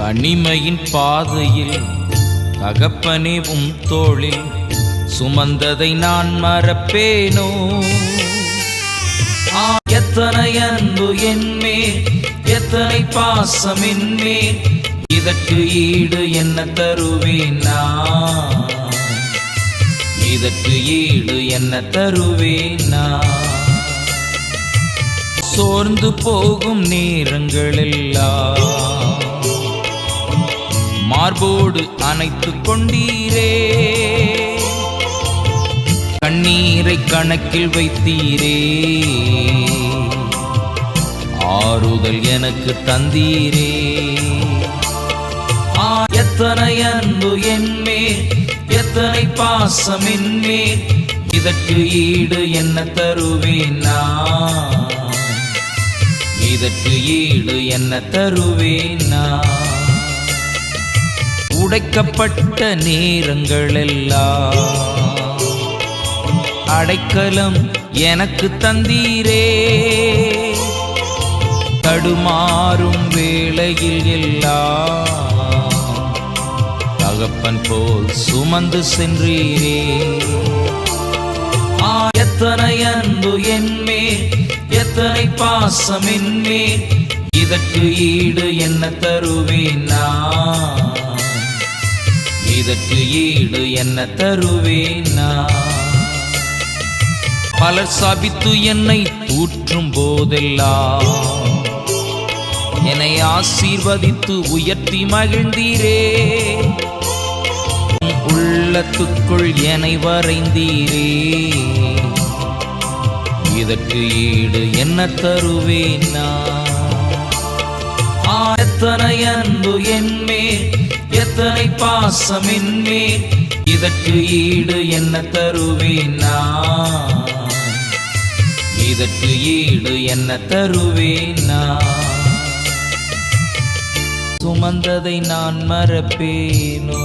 தனிமையின் பாதையில் தகப்பனே உம் தோளில் சுமந்ததை நான் மறப்பேனோ? எத்தனை அன்பு என்மேல், எத்தனை பாசம் என்மேல், இதற்கு ஈடு என்ன தருவேன் நான்? இதற்கு ஈடு என்ன தருவேன் நான்? சோர்ந்து போகும் நேரங்களெல்லாம் மார்போடு அணைத்துக் கொண்டீரே, கண்ணீரை கணக்கில் வைத்தீரே, ஆறுதல் எனக்கு தந்தீரே. எத்தனை அன்பு என்மேல், எத்தனை பாசம் என்மேல், இதற்கு ஈடு என்ன தருவேன் நான்? இதற்கு ஈடு என்ன தருவேன் நான்? உடைக்கப்பட்ட நேரங்களெல்லாம் அடைக்கலம் எனக்கு தந்தீரே, தடுமாறும் வேளையில் எல்லாம் தகப்பன் போல் சுமந்து சென்றீரே. எத்தனை அன்பு என்மேல், எத்தனை பாசம் என்மேல், இதற்கு ஈடு என்ன தருவேன் நான்? இதற்கு ஈடு என்ன தருவேன் நான்? பலர் சபித்து என்னை தூற்றும் போதெல்லாம் என்னை ஆசீர்வதித்து உயர்த்தி மகிழ்ந்தீரே, உள்ளத்துக்குள் என்னை வரைந்தீரே, இதற்கு ஈடு என்ன தருவேன் நான்? எத்தனை அன்பு என்மேல், எத்தனை பாசம் என்மேல், இதற்கு ஈடு என்ன தருவேன் நான்? இதற்கு ஈடு என்ன தருவேன் நான்? சுமந்ததை நான் மறப்பேனோ?